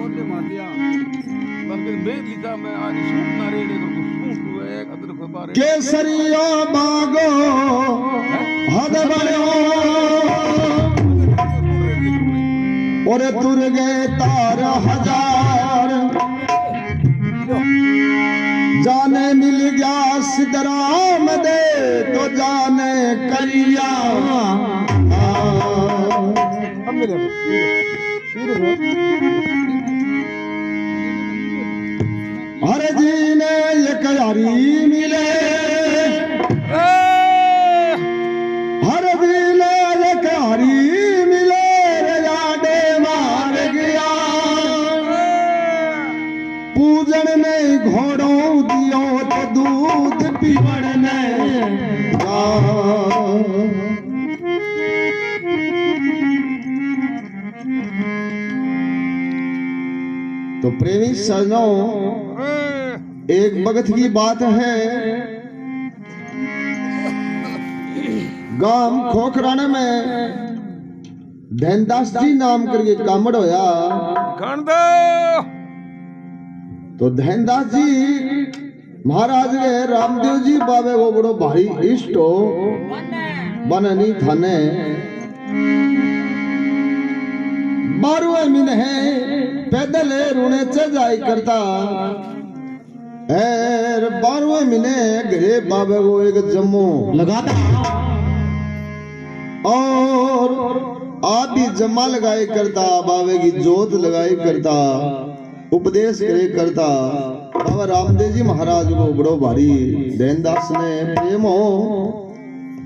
बोले मान लिया बल्कि मैं लीता मैं आज सूट ना रे देखो सूट हुए अदर खबर केसरिया बागो हद बड़ो और तुर गए तार हजार जाने मिल गया सिद्धराम दे तो जाने करिया हर जी ने एक यारी मिले हर जी ने एक यारी मिले यादे मार गया पूजन ने घोड़ों दियो तो दूध पीवण ने तो प्रेमी सजनों एक वक्त की बात है गांव खोखराने में धनदास जी नाम करके कामड़ होया तो धनदास जी महाराज के रामदेव जी बाबे को बड़ो भारी इष्ट हो बननी थाने 12वें महीने पैदल रूणे च जाय करता 12वें महीने घरे बाबे को एक जम्मू लगाता और आदि जमा लगाए करता बाबे की जोत लगाई करता उपदेश करे करता बाबा रामदेव जी महाराज को बड़ो भारी धनदास ने प्रेम हो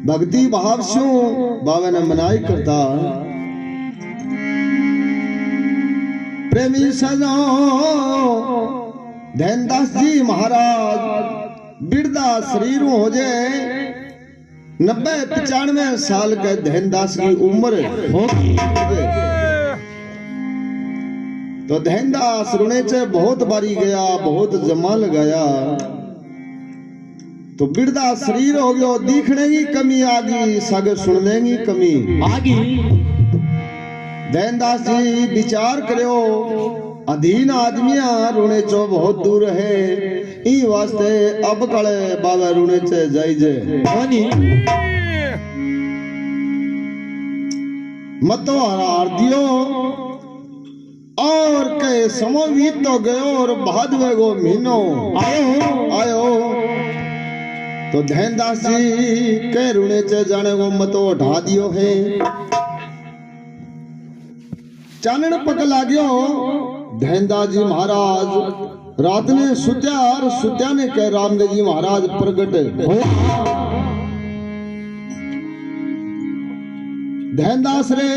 भक्ति भाव से बाबा ने मनाई करता प्रेमी सजो धनदास जी महाराज बिरदा शरीर हो जाए 90-95 साल के धनदास की उम्र होगी तो धनदास रुणे से बहुत बारी गया बहुत जमा लगाया तो बिरदा शरीर हो गया दिखने की कमी आ गई सागर सुनने की कमी आ गई धनदास जी विचार करो अधीन आदमिया रुणे चो बहुत दूर है ई वास्ते अब कले बाबा रुणे से जाई जे मतो हार दियो और के समय बीत तो गयो और भादवे गो महीनो आयो तो धनदास जी के रुणे से जाने को मतो ढा दियो है चानन पक लाग्यो धनदास जी महाराज रात ने सुत्या और सुत्या ने कह रामदेव जी महाराज प्रगट हो धनदास रे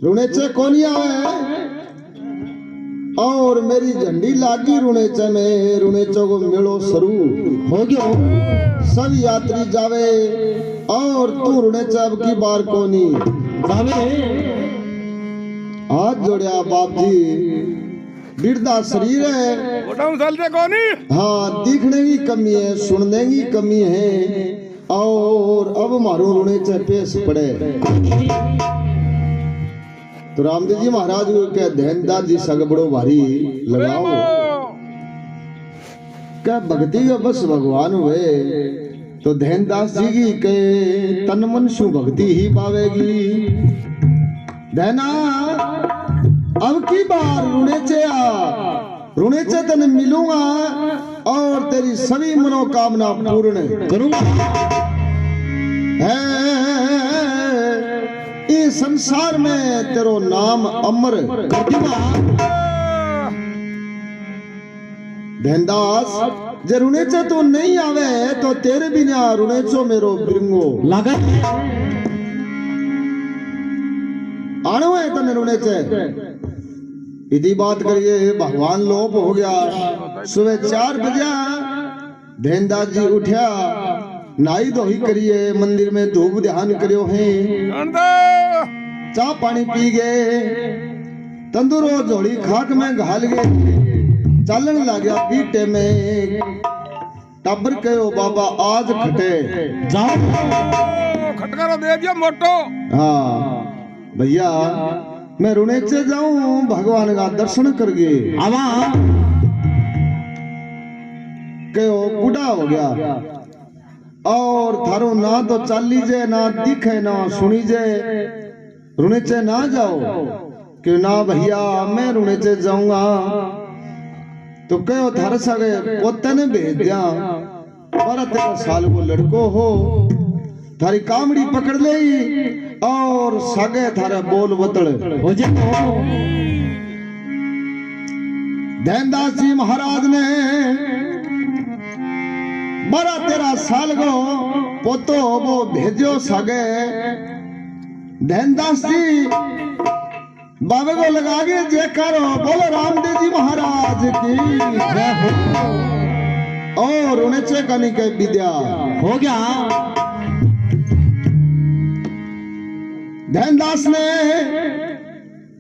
रुणेचे कोनी आवे और मेरी झंडी लागी रुणेचे में रुणेचो को मेलो शुरू हो गयो सब यात्री जावे और तू रुणेचे अब की बार कोनी जावे हाथ जोड़िया बाप जी बिरदा शरीर है हाँ दिखने की कमी है सुनने की कमी है और अब मारो रुणे चे पेश पड़े तो रामदेव जी महाराज को क्या धनदास जी सगबड़ो भारी लगाओ क्या भक्ति का बस भगवान हुए तो धनदास जी की के तन मन शु भक्ति ही पावेगी धना अब की बार रुणे से तने मिलूंगा और तेरी सभी मनोकामना पूर्ण करूंगा इस संसार में तेरो नाम अमर कर दूंगा धनदास जे रुणे से तो नहीं आवे तो तेरे बिना रुणे चो मेरो बिरंगो लागत आनो है तने रुणे से इदी बात करिए भगवान लोप हो गया सुबह 4 बजे धनदास जी उठा नाई धोई करिए मंदिर में धूप ध्यान करियो है चाह पानी पी गए तंदूरो जोड़ी खाक में घाल गए चलन लग गया पीटे में टब्बर कहो बाबा आज खटे जाओ खटकारा दे दिया मोटो हाँ भैया मैं रुणेचे जाऊं भगवान का दर्शन करके आवा कहो बूढ़ा हो गया और थारो ना तो चल लीजे ना दिखे ना सुनी जे रुणेचे ना जाओ कि ना भैया मैं रुणेचे जाऊंगा तो कहो थारे सगे पोते ने भेज दिया 12-13 साल को लड़को हो थारी कामड़ी पकड़ ले और सगे थारे बोल बतड़ हो जे ध्यानदास जी महाराज ने 12-13 साल को पोतो वो भेजो सगे ध्यानदास जी बाबे को लगा के जे करो बोलो रामदेव जी महाराज की और उन्हें चेकनी के विद्या हो गया ध्यानदास ने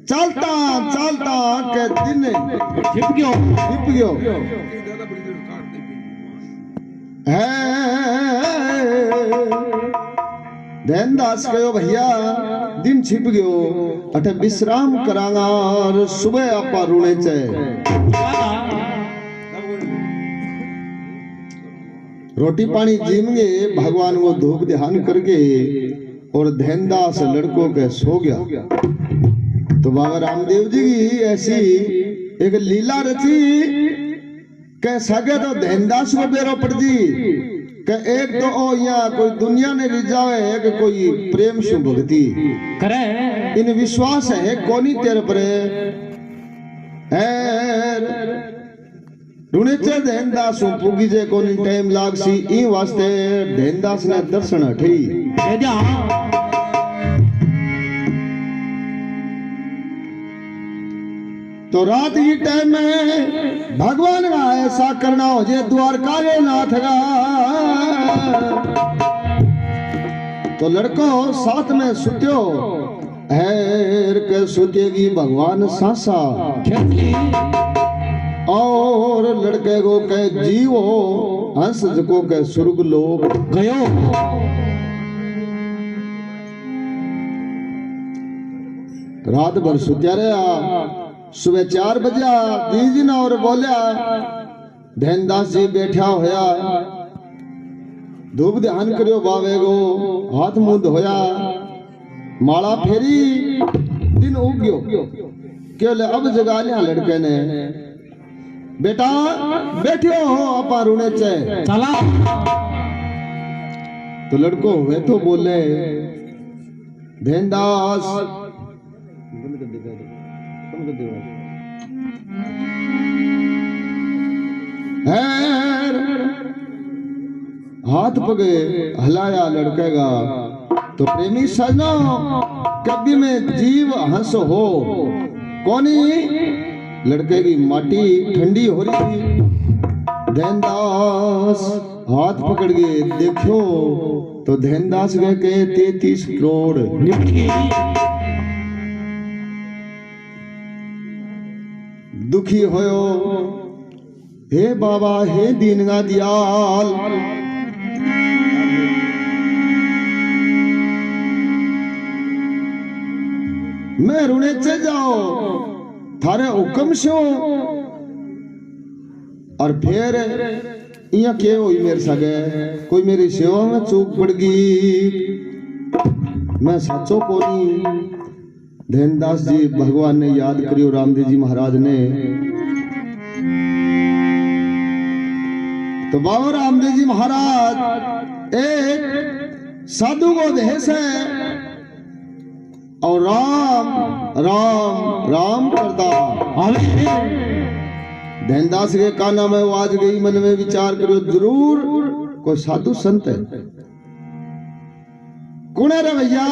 चलता चलता के दिन छिप गयो ज्यादा बड़ी देर काट दी ध्यानदास कहो भैया दिन छिप गयो अठे विश्राम करांगा और सुबह आपा रुणे चे रोटी पानी जीमगे भगवान को धूप ध्यान करके और ध्यानदास लड़कों के सो गया तो बाबा रामदेव जी की ऐसी एक लीला रची के सगे तो ध्यानदास को बेरो पड़ जी के एक तो ओ यहाँ कोई दुनिया ने रिजावे है कि कोई प्रेम सु भक्ति करे इन विश्वास है कोनी तेरे पर रुणेचे ध्यानदास पुगी जे कोनी टाइम लागसी ई वास्ते ध्यानदास ने दर्शन हठी दे जा तो रात की टाइम में भगवान का ऐसा करना हो जे द्वारका के नाथ का तो लड़को साथ में सुत्यो हैर के सुतेगी भगवान सासा और लड़के को कह जीवो हंस को कह स्वर्ग लोक गयो रात भर सुत्या रहा सुबह 4 बजे दीदी ने और बोलिया ध्यानदास जी बैठा होया धूप ध्यान करियो बावे को हाथ मुंह धोया माला फेरी दिन उग गयो केवल अब जगा लिया लड़के ने बेटा बैठियो हो आपा रुणे चे चला तो लड़को हुए तो बोले ध्यानदास हाथ पगे हलाया लड़के का तो प्रेमी सजनो कभी में जीव हंस हो कोनी लड़के की माटी ठंडी हो रही थी ध्यानदास हाथ पकड़ के देखो तो ध्यानदास गए के 33 करोड़ निपट गई दुखी होयो हे बाबा हे दीनगा दयाल मैं रुणे चे जाओ थारे हुक्म से और फिर इया के हुई मेरे सगे कोई मेरी सेवा में चूक पड़ गई मैं सचो कोनी ध्यानदास जी भगवान ने याद करियो रामदेव जी महाराज ने तो बाबा रामदेव जी महाराज एक साधु को देश है और राम राम राम करता ध्यानदास के काना में आज गई मन में विचार करो जरूर कोई साधु संत है कौन है रे भैया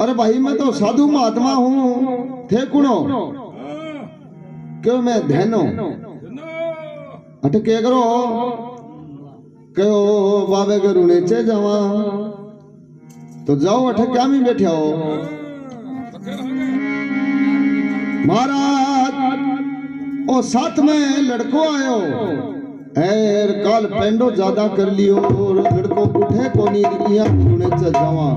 अरे भाई मैं तो साधु महात्मा हूं थे कुणो क्यों मैं ध्यानो अटके करो क्यों बाबे के रुणे चे जावा तो जाओ अठे क्या में बैठे हो महाराज ओ साथ में लड़को आयो एर काल पेंडो ज्यादा कर लियो और लड़को उठे कोनी रिया रुणे चे जावा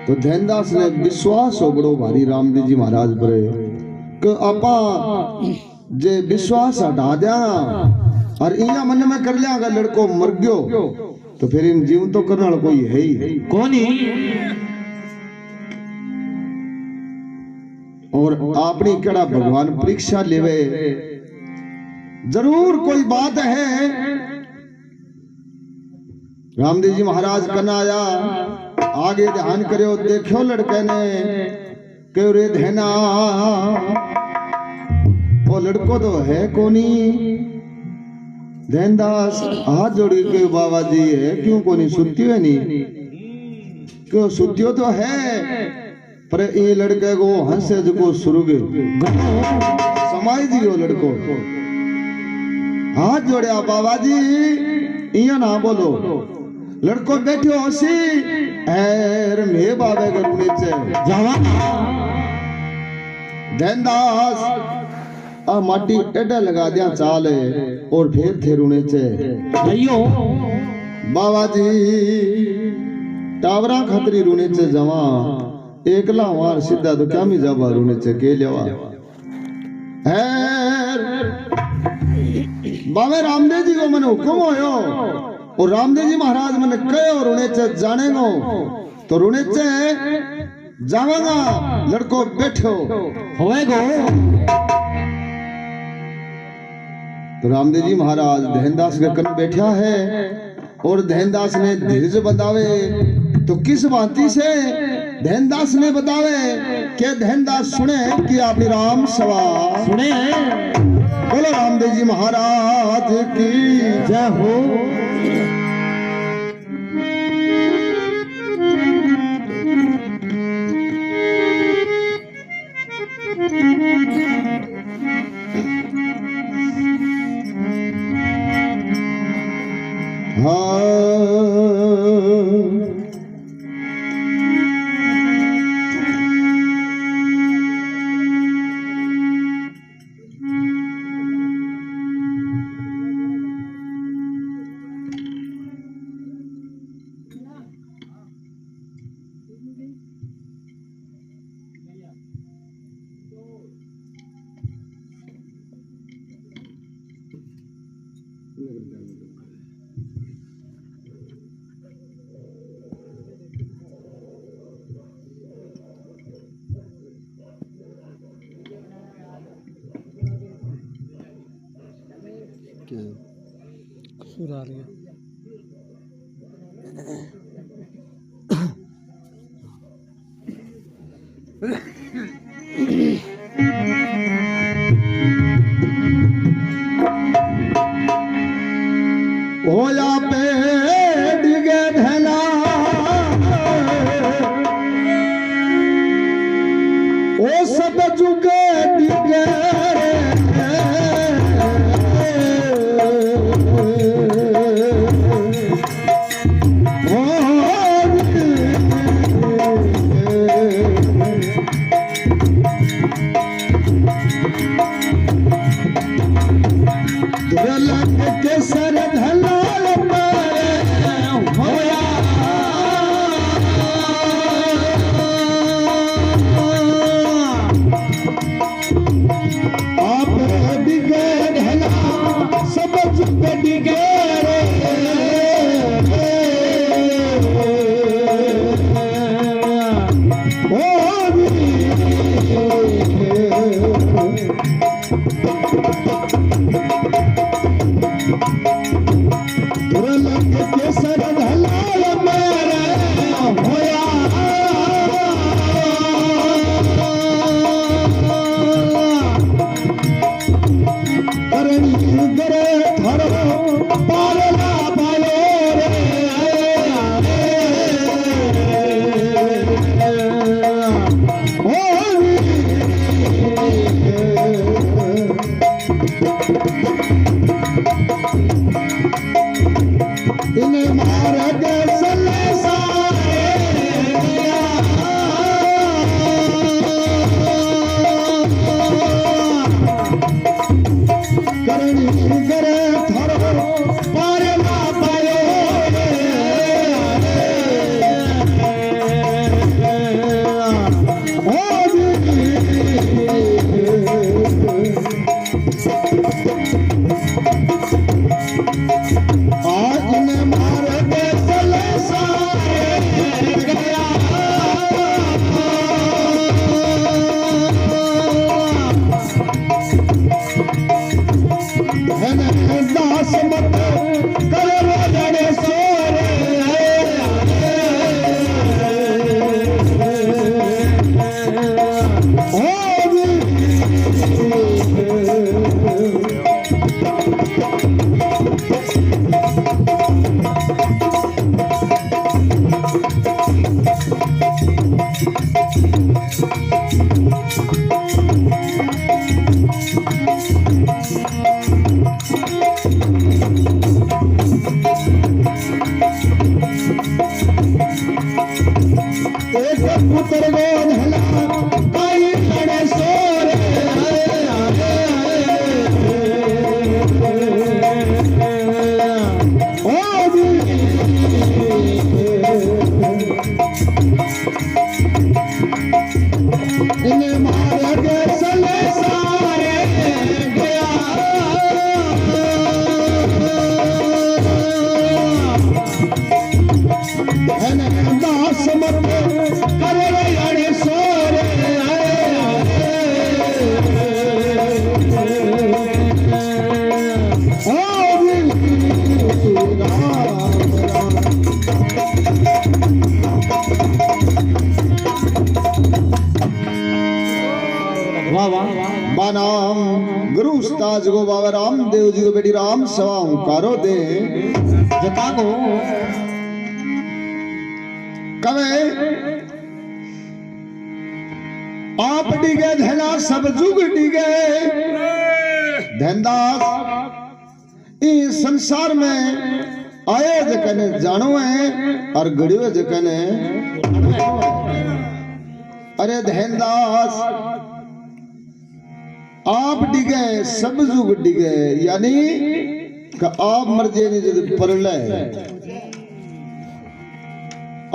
तो ध्यानदास ने विश्वास हो बड़ो भारी रामदेव जी महाराज पर कि आपा जे विश्वास हटा दिया और इया मन में कर लिया अगर लड़को मर गयो तो फिर इन जीवन तो करने वाला कोई है ही कौन ही और अपनी कड़ा भगवान परीक्षा लेवे जरूर कोई बात है। रामदेव जी महाराज करना आया आगे ध्यान करो देखो लड़के ने क्यों रे धैना वो लड़को तो है कोनी ध्यानदास हाथ जोड़ी के बाबा जी है क्यों कोनी सुत्यो है नहीं क्यों सुत्यो तो है पर ये लड़के को हंसे जो सुरुग समाई जी वो लड़को हाथ जोड़िया बाबा जी इया ना बोलो लड़को बैठो हसी एर मे बाबे के नीचे जावा ध्यानदास आ माटी एडा लगा दिया चाले और फिर थे रुने चे अयो बाबा जी टावरा खतरी रुने चे जवा एकला वार सीधा तो क्या मी जावा रुने चे के लेवा बाबे रामदेव जी को मैंने हुक्म होयो और रामदेव जी महाराज मैंने कहो रुने चे जाने गो तो रुने चे जावांगा लड़को बैठो होएगो तो रामदेव जी महाराज ध्यानदास के कन बैठा है और ध्यानदास ने धीरज बतावे तो किस भांति से ध्यानदास ने बतावे कि ध्यानदास सुने कि आपने राम सवा सुने बोलो रामदेव जी महाराज की जय हो कसूर आ रही है होया पे डिगे धला ओ सब जुगे डिगे के सर धला होया एक पुत्र गो धला कई लड़े सोरे इन्हें मारे के चले सारे गया दास मर करे अड़े सोरे वाह वाह बानाम गुरु उस्ताद गो बाबा रामदेव जी को बेटी राम सवा कारो दे जता को कवे आप डिगे धना सब जुग डिगे धनदास इस संसार में आए जकने जानो है और गड़ियो जकने अरे धनदास आप डिगे सब जुग डिगे यानी कि आप मर्जे ने जब परले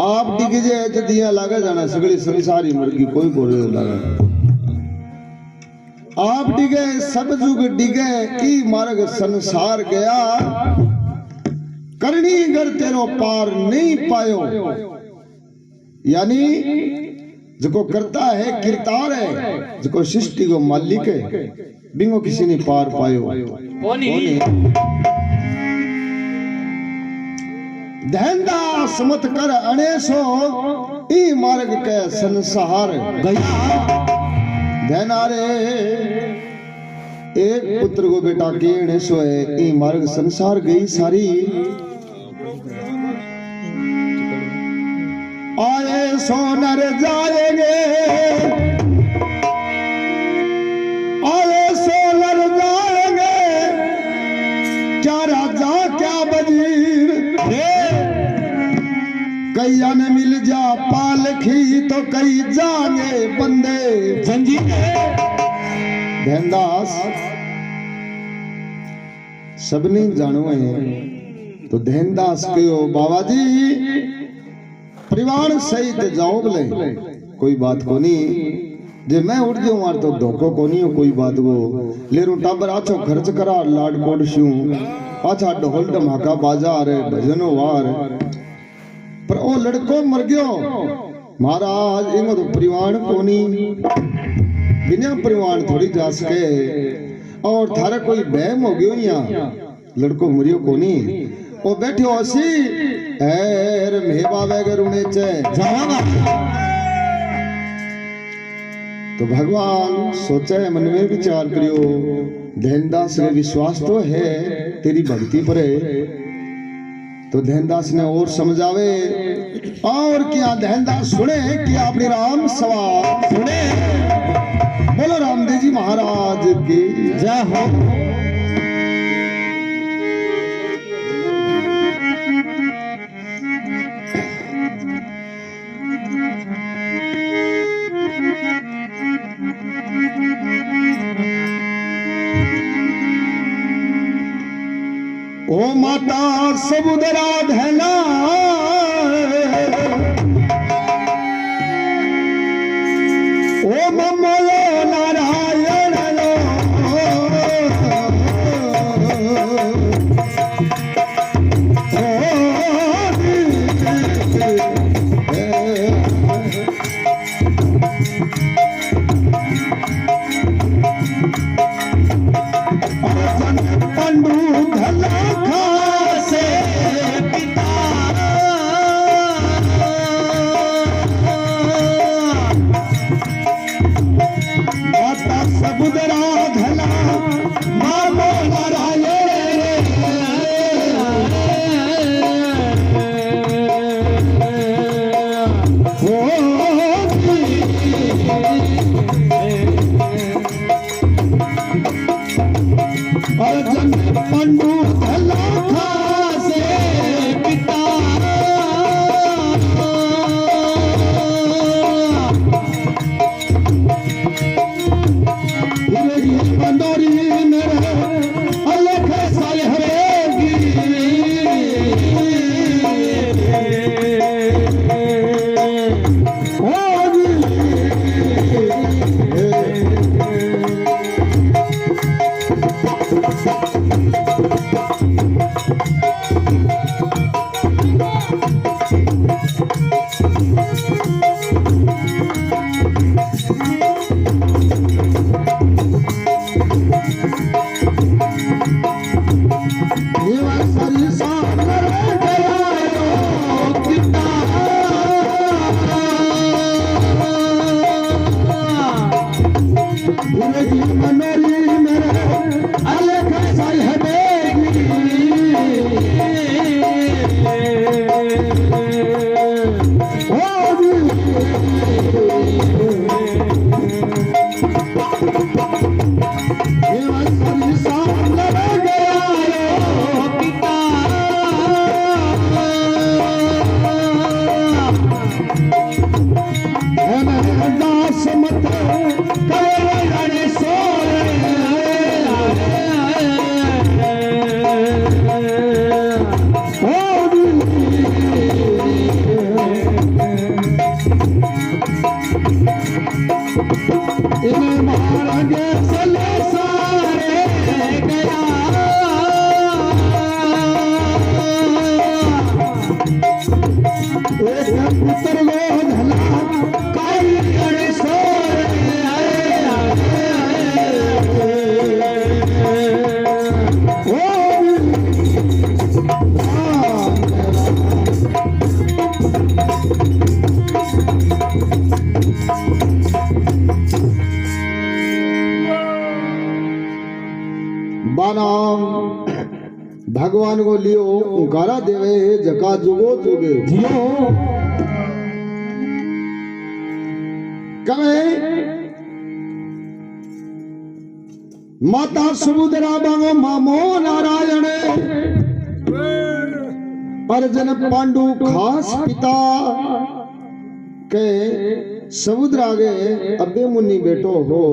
आप डिग जाए तो दिया लागे जाना सगली संसारी मुर्गी कोई बोले लागे आप डिगे सब जुग डिगे ई मार्ग संसार गया करनी गर तेरो पार नहीं पायो यानी जो करता है किरतार है जो सृष्टि को मालिक है बिंगो किसी ने पार पायो कोनी धनदास मत कर अणेसो ई मार्ग के संसार गया धनारे एक पुत्र को बेटा के अणेसो है ई मार्ग संसार गई सारी आए सो नर जाएंगे आए सो नर जाएंगे क्या राजा क्या वजीर कई न मिल जा पालखी तो कई जागे बंदे जंजीर धनदास सबने जानो है तो धनदास कहो बाबा जी परिवार सहित जाओ बोले कोई बात को नहीं जे मैं उठ जाऊं मार तो धोखो को नहीं हो कोई बात को ले रू टाबर आछो खर्च करा लाड कोड शू पाछा ढोल धमाका बाजार भजनो वार पर ओ लड़को मर गयो महाराज इनको तो परिवार को नहीं बिना परिवार थोड़ी जा सके और थारा कोई बहम हो गयो यहाँ लड़को मरियो को नहीं ओ बैठो असी एर मेवा वगैरह उन्हें चे जावागा तो भगवान सोचा है मन में विचार करियो धनदास में विश्वास तो है तेरी भक्ति पर है तो धनदास ने और समझावे और क्या धनदास सुने कि अपने राम सवा सुने बोलो रामदेव जी महाराज की जय हो ओ माता समुद्रा धना ओ ममलो नारायण लो पंडू धला खासे पिता बानाम भगवान को लियो उकारा देवे जका जुगो जुगे जियो कहे माता समुद्रा बांगो मामो नारायण अर्जन पांडु खास पिता के समुद्र आगे अबे मुन्नी बेटो हो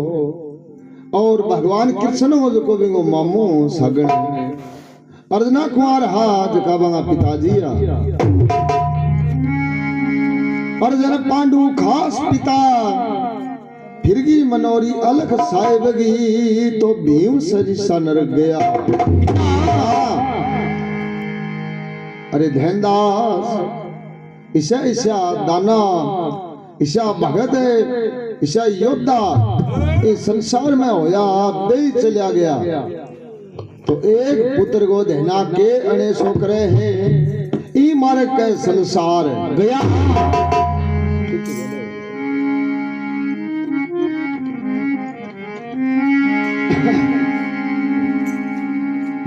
और भगवान कृष्ण हो जो को बिंगो मामो सागण अर्जना कुमार हाथ का बांगा पिताजी अर्जन पांडु खास पिता फिरगी मनोरी अलख साहेबगी तो भीम सरिसा नर गया। अरे ध्यानदास ईशा ईशा दाना ईशा भगत ईशा योद्धा इस संसार में होया दे चला गया तो एक पुत्र को देना के अने सो करे हैं ई मारे के संसार गया।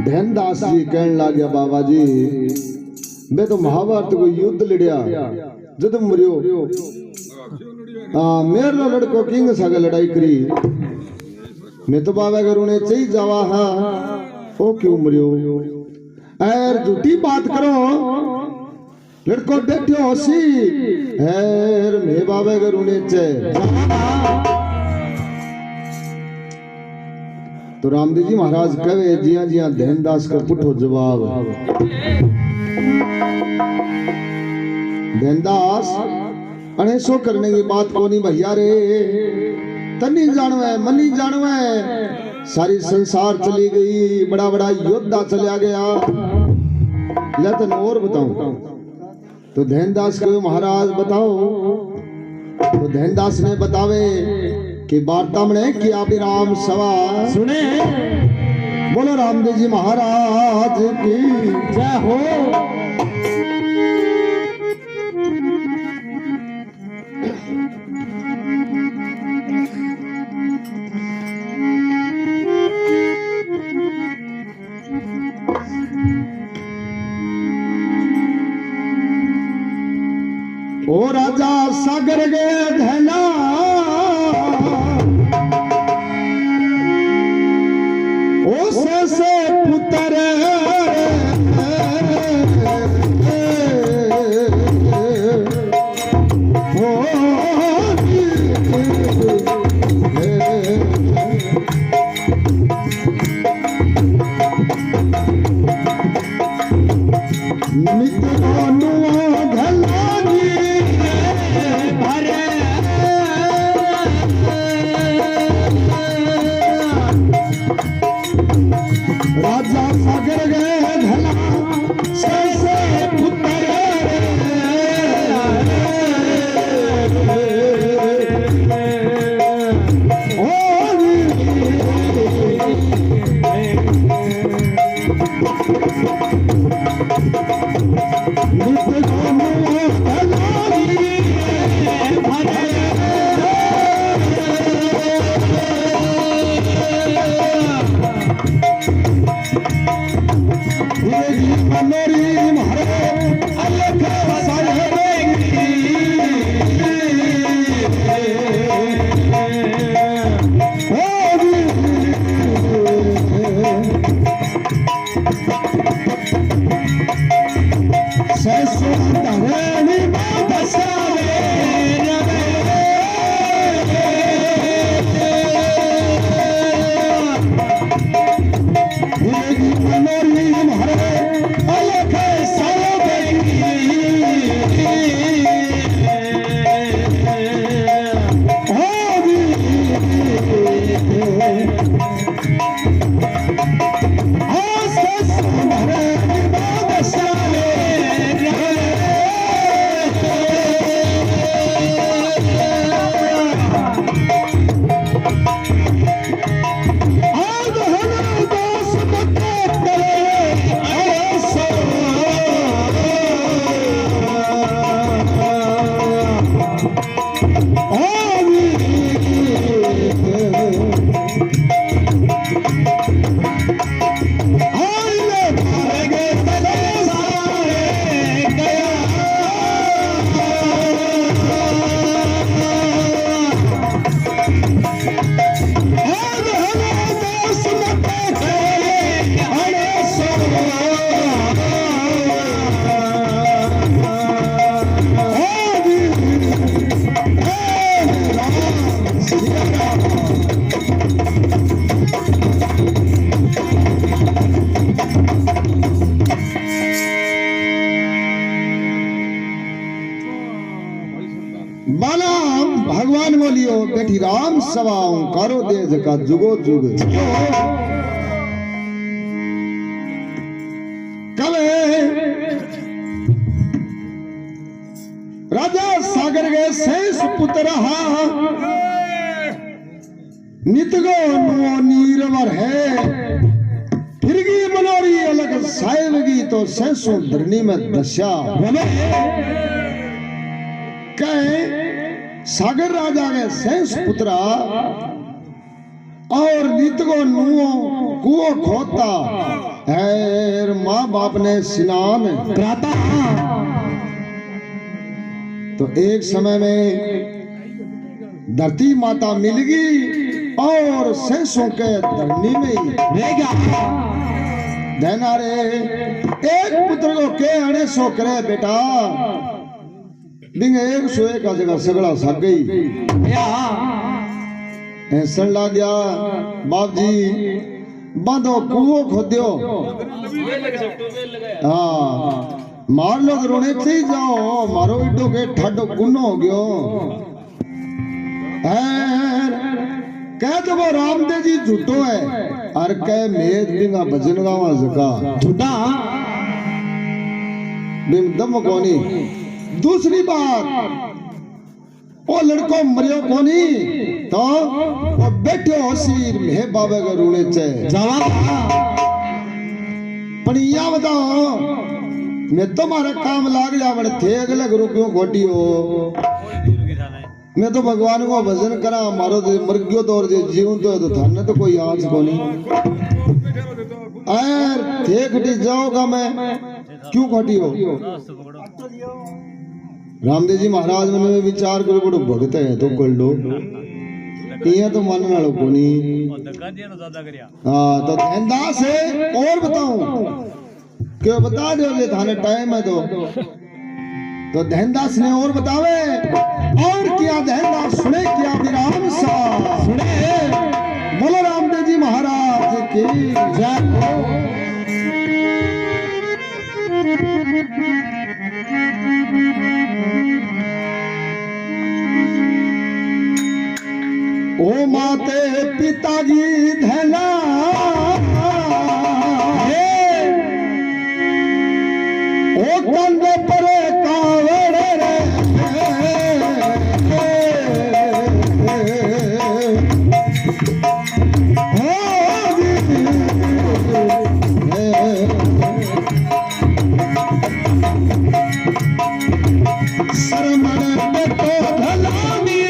ध्यानदास जी कहने लगे बाबा जी मैं तो महाभारत को युद्ध लड़िया जद मरियो मेरे लड़को किंग सागे लड़ाई करी मैं तो बाबा घर उन्हें चाहिए जावा हाँ ओ क्यों मरियो एर झूठी बात करो लड़को बैठो होसी एर मैं बाबा घर उन्हें चाहिए तो रामदेव जी महाराज कहे जिया जिया ध्यानदास का पुठो जवाब ध्यानदास अने सो करने की बात कोनी भैया रे तनी जानवे मनी जानवे सारी संसार चली गई बड़ा बड़ा योद्धा चला गया लेकिन और बताऊं तो ध्यानदास कहे महाराज बताओ तो ध्यानदास ने बतावे कि वार्ता में किया विराम सभा सुने बोलो रामदेव जी महाराज की जय हो ओ राजा सागर गए धैला ओ से पुत्र भगवान बोलियो बेठी राम सवा ओंकारो दे जका जुगो जुग कल राजा सागर के शेष पुत्र नितगो नुओ नीरवर है फिरगी मनोरी अलग साहेबगी तो शेषों धरनी में दशा कहे सागर राजा के शेष पुत्रा और नितगो नुओ कुओ खोता है माँ बाप ने स्नान कराता। तो एक समय में धरती माता मिल गई और शेषों के धरनी में ही रह गया। देना रे एक पुत्र को के अणे सो करे बेटा बिंग एक सोए का जगह सगड़ा सक गई ऐसा लग गया बाप जी बांधो कुओं खोद्यो हाँ मार लो रोने से जाओ मारो इडो के ठाडो गुनो हो गयो कह तो वो रामदेव जी झूठो है और कह मेद बिंगा भजन गावा जका झूठा बिंग दम कोनी। दूसरी बात वो लड़को मरियो कोनी तो वो बैठे हो सिर में बाबे का रोने से जावा पर या बताओ मैं तुम्हारा काम लाग जावड़ थे अगले गुरु क्यों घोटी हो मैं तो भगवान को भजन करा मारो तो मर गयो तो और जीवन तो थाने तो कोई आंच को नहीं थे घटी जाओगा मैं क्यों घटी हो। रामदेव जी महाराज मैंने विचार करो बड़ो भगत है तो कर लो ये तो मानने वालों को नहीं। हाँ तो ध्यानदास है और बताऊं क्यों बता दो ये थाने टाइम है तो ध्यानदास ने और बतावे और क्या ध्यानदास सुने क्या विराम सा सुने बोलो रामदेव जी महाराज की जय। ओ माते पिताजी धना ओ कंधे पर कावड़ रे सरमण पे तो धलानी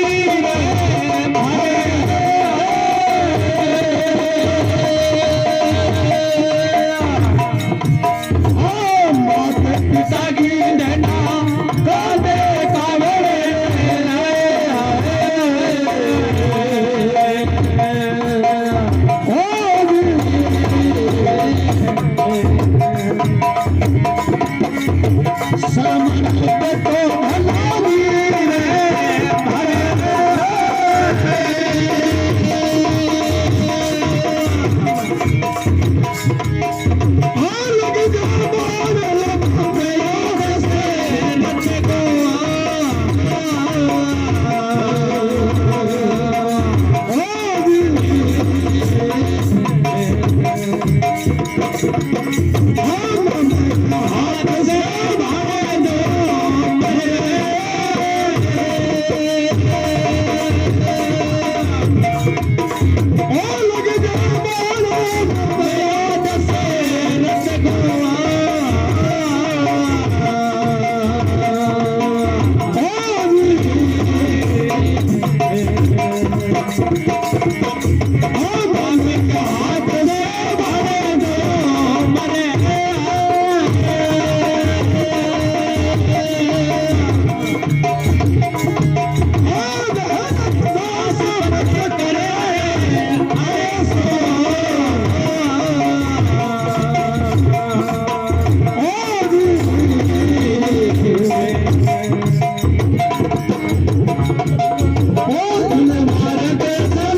भारत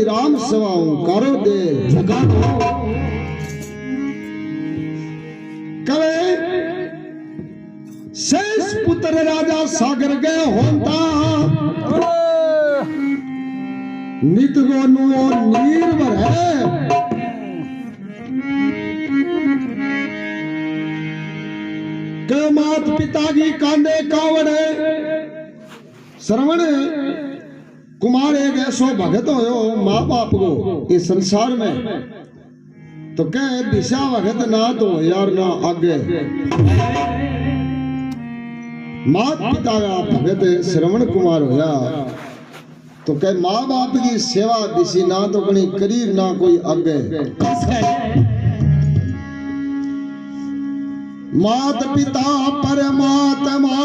विराम सवाऊं कारो दे जगानो कवे शेष पुत्र राजा सागर गए होता नित गोनु और निर्भर है के मात पिता की कांदे कावड़े श्रवण कुमार एक ऐसो भगत हो माँ बाप को इस संसार में तो कह दिशा भगत ना तो यार ना आगे मात पिता का भगत श्रवण कुमार होया तो कह माँ बाप की सेवा दिशी ना तो कहीं करीब ना कोई आगे मात पिता परमात्मा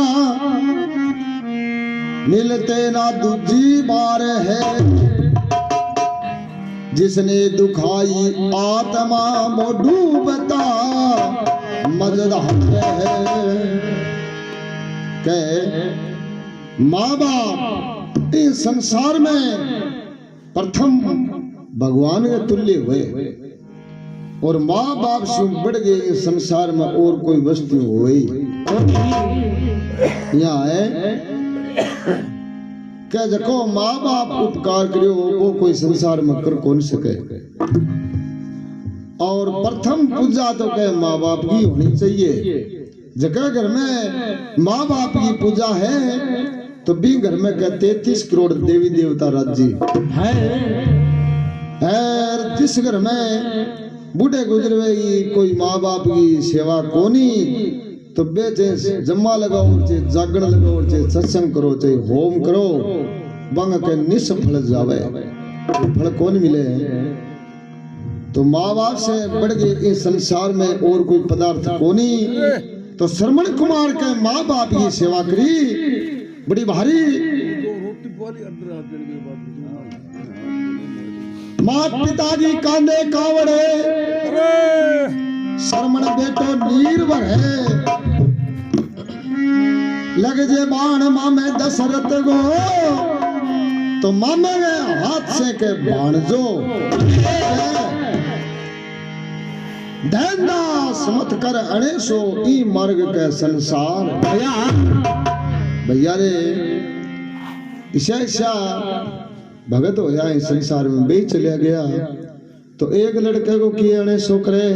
मिलते ना दूजी बार है जिसने दुखाई आत्मा मो डूबता मजदार है के माँ बाप इस संसार में प्रथम भगवान के तुल्य हुए और माँ बाप से बढ़ गए इस संसार में और कोई वस्तु हुई यहाँ है क्या जको माँ बाप उपकार करियो वो कोई संसार में कर कौन सके और प्रथम पूजा तो कह माँ बाप की होनी चाहिए जगह घर में माँ बाप की पूजा है तो भी घर में कह 33 करोड़ देवी देवता राज्य है और जिस घर में बूढ़े गुजरवे की कोई माँ बाप की सेवा कोनी तो बेचे जम्मा लगाओ चाहे जागरण लगाओ चाहे सत्संग करो चाहे होम करो बंग के निष्फल जावे फल कौन मिले तो माँ बाप से बढ़ गए इस संसार में और कोई पदार्थ कोनी तो श्रवण कुमार के माँ बाप की सेवा करी बड़ी भारी मात पिता की कांदे कावड़े श्रवण बेटो निर्भर है लग जे बाण मामे दशरथ गो तो मामे में हाथ से के बाण जो दैनदास मत कर अणेसो ई मार्ग के संसार भैया रे ईशा भगत हो जाए संसार में बे चलिया गया तो एक लड़के को किए अणेसो करे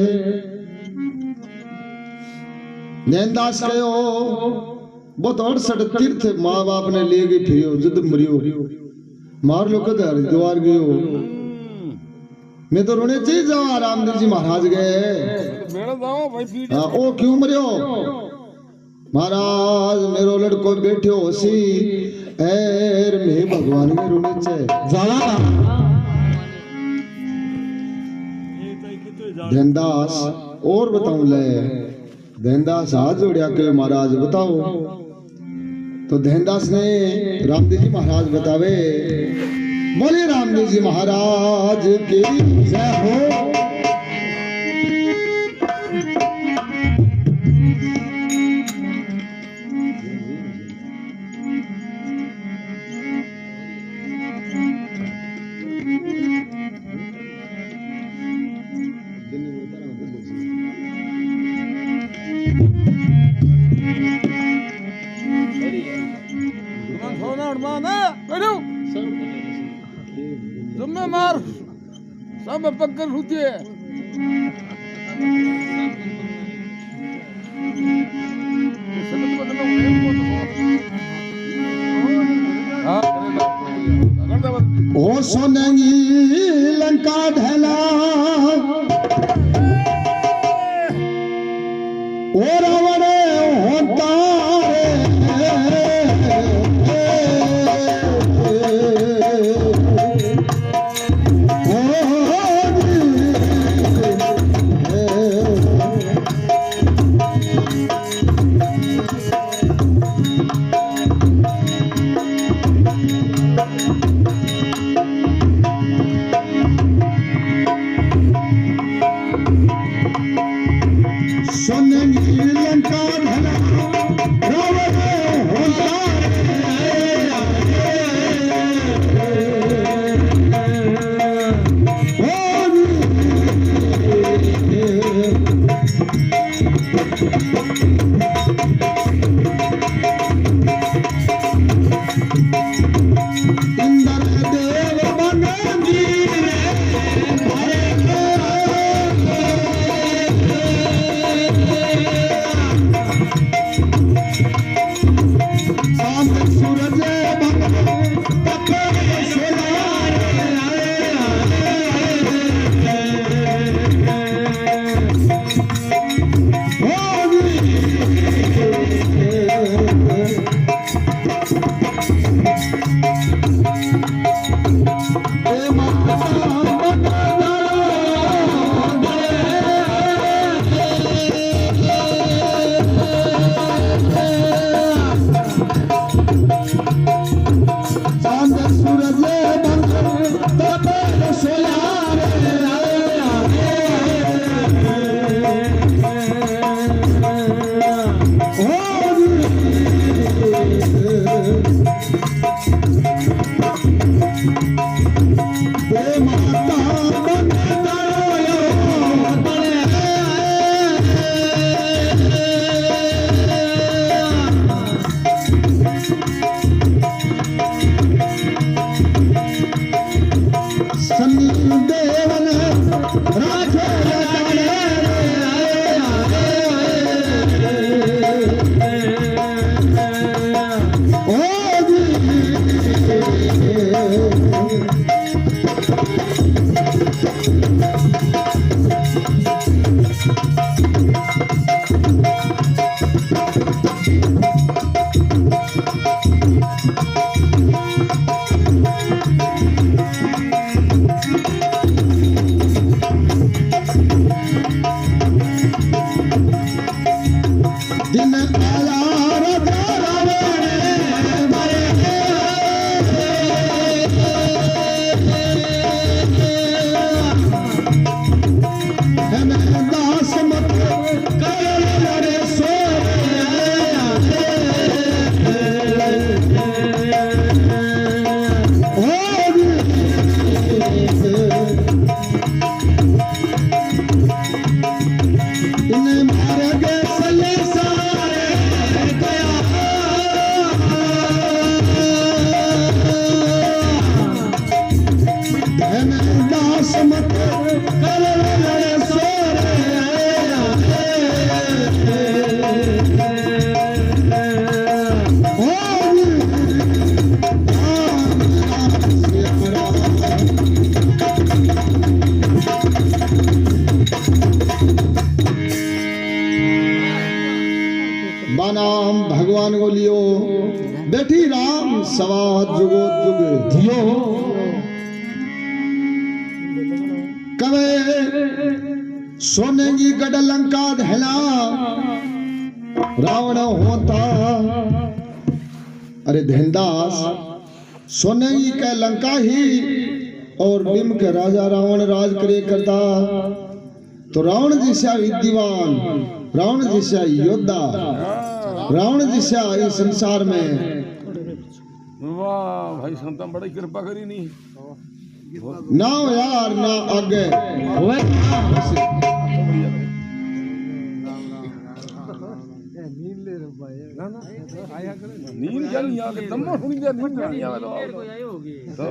नैनदास कहो बहुत 68 तीर्थ माँ बाप ने ले गए फिर युद्ध मरियो मार लो कद हरिद्वार गयो मैं तो रोने चाहिए जाओ रामदेव जी महाराज गए ओ क्यों मरियो महाराज मेरो लड़को बैठो सी एर में भगवान के रोने चाहिए ध्यानदास और बताऊं ले ध्यानदास हाथ जोड़िया के महाराज बताओ तो ध्यानदास ने रामदेव जी महाराज बतावे बोले रामदेव जी महाराज की जय हो मार सब पक्कर होती है ओ सोनेंगी लंका ढला ओ रावण होता भगवान को लियो बेटी राम सवा जुगो जुग धियो कवे सोने की गढ़ लंका धैला रावण होता। अरे धनदास सोने की कह लंका ही और बिम के राजा रावण राज करे करता तो रावण जैसा विद्वान, रावण जैसा योद्धा, रावण जैसा इस संसार में। वाह भाई संता बड़ी कृपा करी नहीं ना यार ना आगे नींद क्या नहीं आके दम सुनी दिया नींद नहीं आवे तो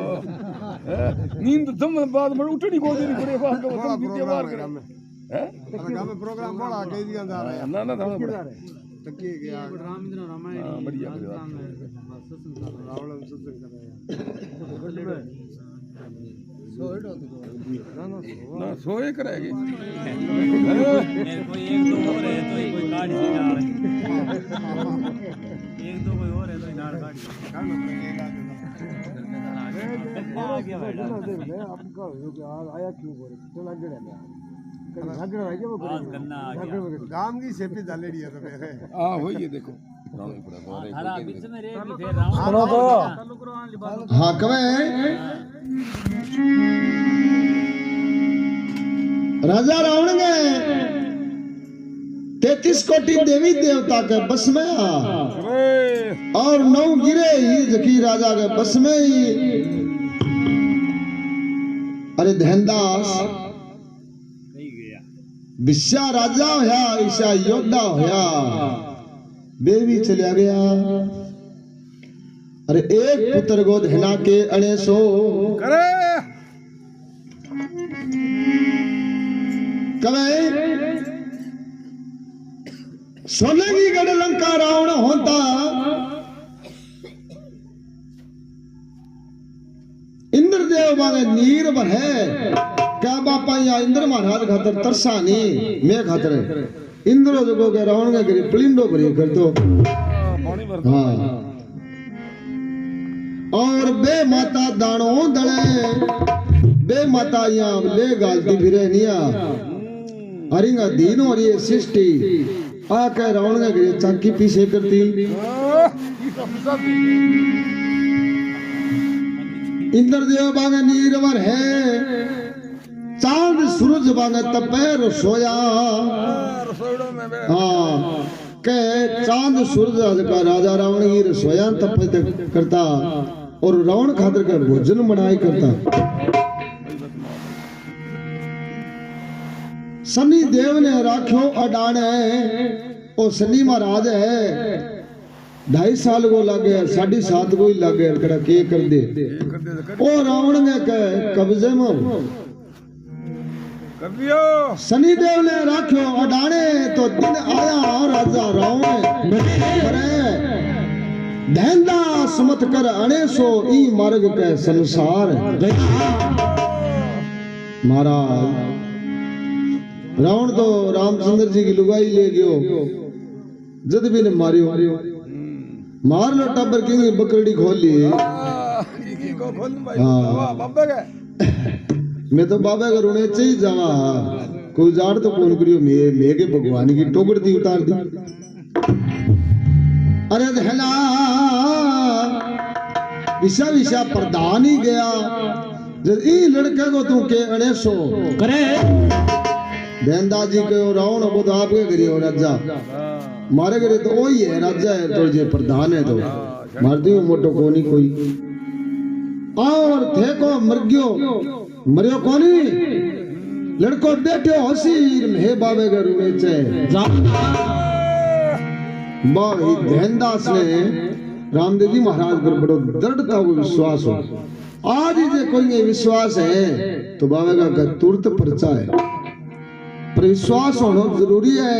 नींद दम बाद में उठनी को देनी पड़े बात को तुम बीते बार करे हैं गांव में प्रोग्राम बड़ा कह दिया जा रहा है ना ना थोड़ा बड़ा तकिए गया रामचंद्र रामायण बढ़िया रावण सत्संग कर रहे हैं ना सोए करेगी मेरे को एक दो और है तो कोई गाड़ी से जा रहा है एक दो कोई और है तो गाड़ी आगे बैठा आपका आया क्यों बोले चला गांव की सेफ्टी डालेड़ी है तो मेरे हां वही देखो हरा बीच में रे भी फिर रावण चालू करो हाँ कवे राजा रावण ने 33 कोटि देवी देवता के बस में और 9 गिरे ही जकी राजा के बस में ही। अरे धनदास विश्या राजा होया ईशा योद्धा होया बेबी चलिया गया। अरे एक पुत्र को धना के अणे सो करे कवे सोने की गढ़ लंका रावण होता। इंद्रदेव मांगे नीर भर है क्या बापा या इंद्र महाराज खातर तरसानी मैं खातर इंद्र जो के रावण के करी पलिंडो भरी कर दो। हाँ और बे माता दानो दले बे माता यहाँ ले गालती फिरे निया अरिंगा दीन और ये सृष्टि आके रावण के करी चाकी पीछे करती। इंद्रदेव बांगे नीरवर है चांद सूरज बांगे तपैर सोया। हाँ के चांद सूरज का राजा रावण की रसोया तप करता और रावण खातर का भोजन बनाई करता। शनि देव ने राख्यो अडाने और शनि महाराज है 2.5 साल को लागे 7.5 को ही लागे कड़ा के कर दे ओ रावण ने कब्जे में कर दियो। शनि देव ने राख्यो अडाने तो दिन आया राजा रावण धैंदा सुमत कर अणे सो ई मार्ग के संसार। महाराज रावण तो रामचंद्र जी की लुगाई ले गयो जद भी ने मारियो मार लो टब्बर की बकरी खोल ली। मैं तो बाबा का रोने चाहिए जावा कोई जाड़ तो कौन करियो मैं के भगवान की टोकड़ दी उतार दी। अरे धना विशा विशा प्रधान ही गया जब ई लड़के को तू के अणे सो करे देंदा जी के रावण को तो आपके करियो राजा मारे करे तो वही है राजा है तो जे प्रधान है तो मारती हूँ मोटो कोनी कोई और थे को मरगियो मरियो कोनी लड़को बैठे हसीर में बाबे के रूमे चे बाई धैनदास ने रामदेव जी महाराज पर बड़ो दृढ़ता को विश्वास हो। आज जे कोई विश्वास है तो बाबे का तुरंत पर्चा है पर विश्वास होना जरूरी है।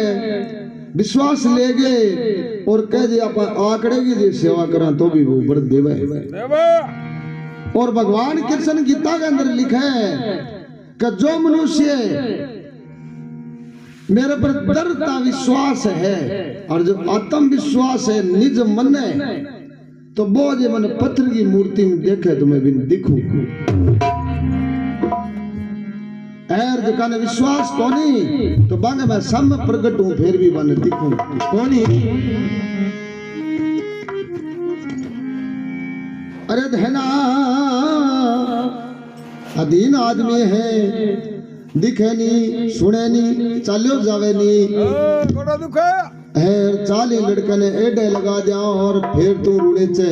विश्वास ले गए और कह दिया आंकड़े की जी सेवा करा तो भी वो व्रत देवा है। और भगवान कृष्ण गीता के अंदर लिखा है कि जो मनुष्य मेरे पर दृढ़ता विश्वास है, और जो आत्मविश्वास है निज मन है, तो वो जो मन पत्थर की मूर्ति में देखे तो मैं भी दिखूं। एर जो काने विश्वास कोनी तो बांगे मैं सब प्रकट हूं, फिर भी बन दिखूं कोनी। अरे धना अधीन आदमी है, दिखे नी सुने नी चालियो जावे नी, थोड़ा दुख है है चाली लड़के ने एडे लगा दिया और फिर तू रूड़े चे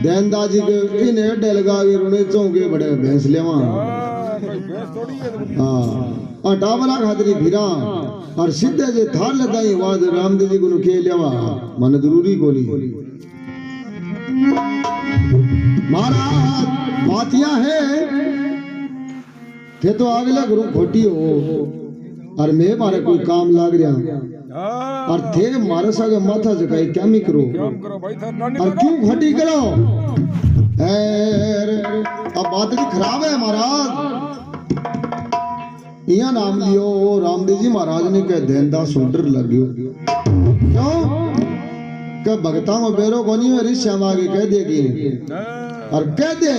देनदा जी के इन एडे लगा के रूड़े चौके बड़े भैंस लेवा। हाँ टावरा खातरी फिरा और सीधे जे थार लगाई वाद रामदेव जी को के लेवा मन जरूरी बोली। महाराज बातियां है थे तो अगला गुरु खोटी हो, और मैं मारे कोई काम लाग रहा, और थे मारे सगे माथा झुकाई क्या मी करो, और क्यों खोटी करो। अब बात भी खराब है महाराज, यहाँ नाम लियो रामदेव जी महाराज ने कह देंदा सुंदर लग्यो, क्यों क्या भगता में बेरो कोनी में ऋषि मांगे कह देगी, और कह दे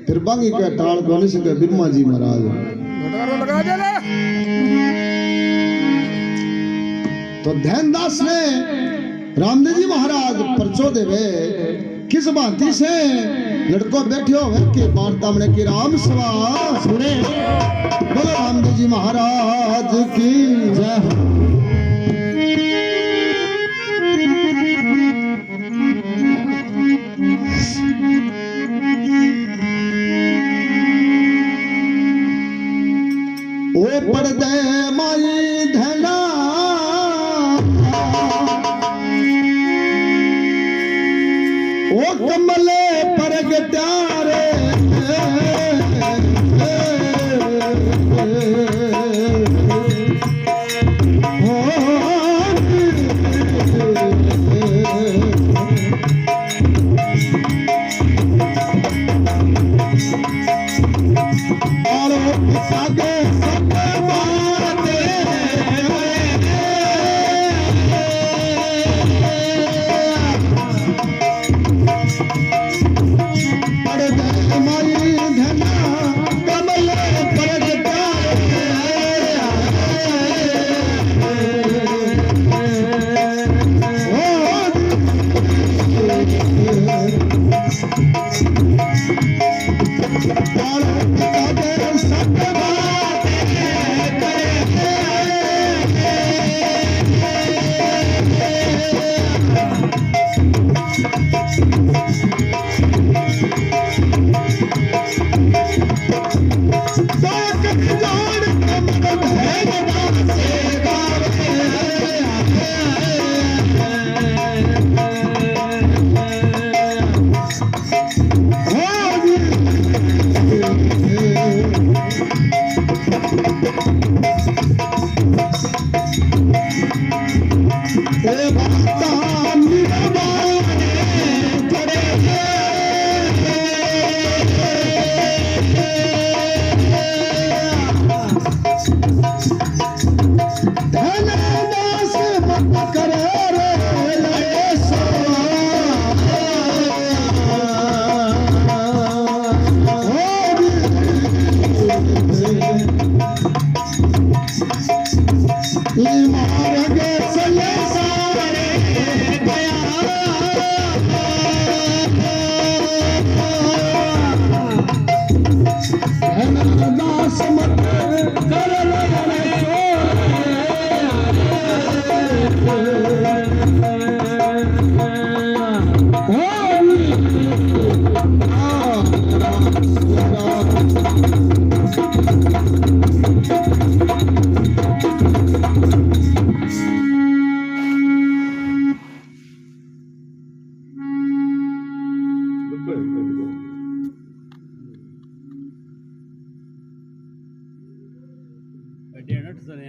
फिर बांगी कह टाल कोनी से कह बिरमा जी महाराज लगा दे ना। तो ध्यानदास ने रामदेव जी महाराज परचो देवे किस भांति से लड़को बैठो है कि वार्ता में की राम सवा सुने। बोलो रामदेव जी महाराज की जय। ओ पड़दे माई धना ओ कमले परगटारे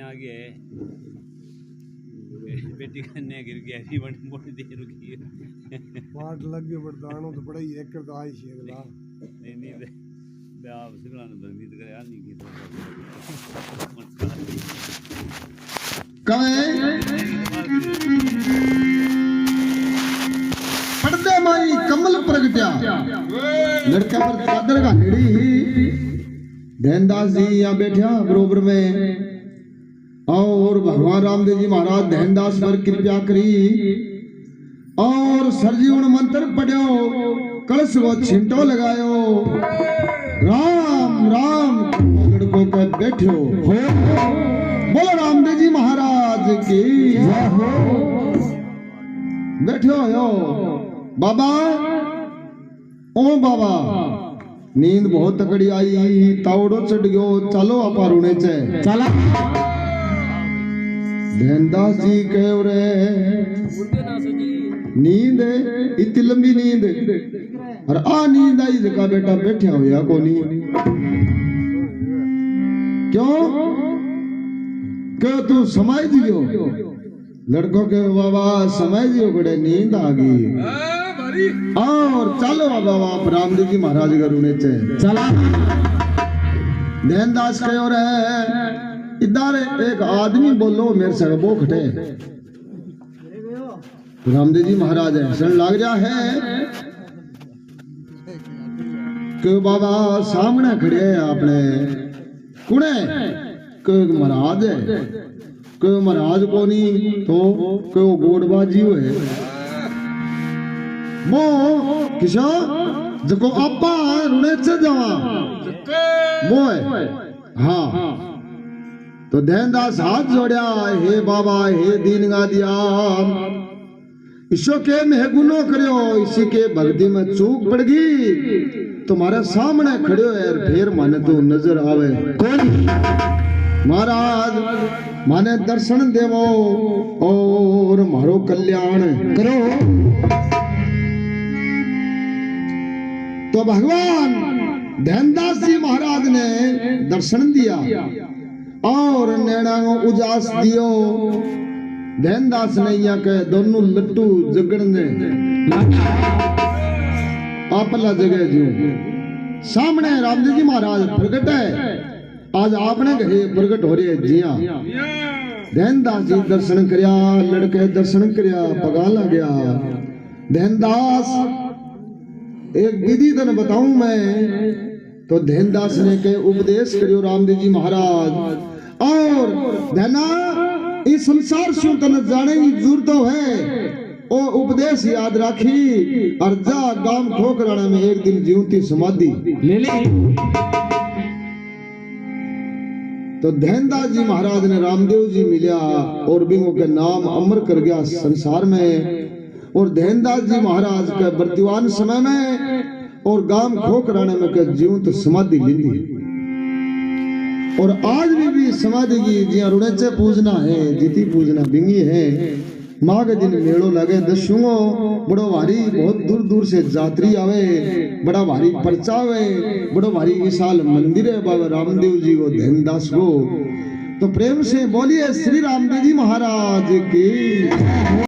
आगे बेटी कन्या गिर गया थी बड़ी मोटी देर रुकी पाट लग गयो बरदानो तो बड़ा ही एक तो आई शेगला नहीं आप सिगड़ा ने बंदी करे आ नहीं की कहे पर्दे माई कमल प्रगट्या लड़का पर चादर का हिड़ी ध्यानदास जी यहाँ बैठा बरोबर में और भगवान रामदेव जी महाराज ध्यानदास पर कृपा करी और सरजीवन मंत्र पढ़ो कलश वो छिंटो लगायो राम राम लड़कों का बैठो हो बोलो रामदेव जी महाराज की बैठो हो बाबा ओ बाबा नींद बहुत तकड़ी आई तावड़ो चढ़ गयो चलो आपा रुने चे चला ध्यानदास जी कह रे नींद इतनी लंबी नींद और आ नींद आई जगह बेटा बैठा होया कोनी क्यों तू समझ गयो लड़कों के बाबा समझ गयो बड़े नींद आ गई और चलो बाबा रामदेव जी महाराज का रुने चे चला ध्यानदास कहो रे इधर एक आदमी बोलो मेरे से वो खटे रामदेव जी महाराज हंसन लग जा है कि बाबा सामने खड़े हैं आपने कुणे कोई महाराज है कोई महाराज को नहीं तो कोई गोड़बाजी हुए मो किशो जको आपा रुने से जावा वो है हाँ तो ध्यानदास हाथ जोड़या हे बाबा हे दीन गा दिया ईशो के में गुनो करियो इसी के भक्ति में चूक पड़ गई तुम्हारे सामने खड़े हो यार फिर माने तो नजर आवे कौन महाराज माने दर्शन देवो और मारो कल्याण करो तो भगवान ध्यानदास जी महाराज ने दर्शन दिया और नैना उजास दियो ध्यानदास ने यहाँ के दोनों लट्टू जगड़ ने आपला जगह जो सामने रामदेव जी महाराज प्रकट है आज आपने घरे प्रकट हो रही है जिया ध्यानदास जी दर्शन करया लड़के दर्शन करया पगाला गया ध्यानदास एक विधि तन बताऊं मैं तो ध्यानदास ने के उपदेश करियो रामदेव जी महाराज और ध्याना इस संसार से तन जाने की जरूरत है ओ उपदेश याद राखी और जा गांव ठोकराना में एक दिन जीवती समाधि ले ले तो ध्यानदास जी महाराज ने रामदेव जी मिलिया और बिंगो के नाम अमर कर गया संसार में और ध्यानदास जी महाराज के वर्तमान समय में और गांव ठोकराना में के जीवंत समाधि ली और आज भी समाधि की जिया रुणेचे पूजना है जीती पूजना बिंगी है माँ के दिन मेड़ो लगे दस्युओ बड़ो भारी बहुत दूर दूर से यात्री आवे बड़ा भारी पर्चा आवे बड़ो भारी विशाल मंदिर है बाबा रामदेव जी को ध्यानदास को तो प्रेम से बोलिए श्री रामदेव जी महाराज की।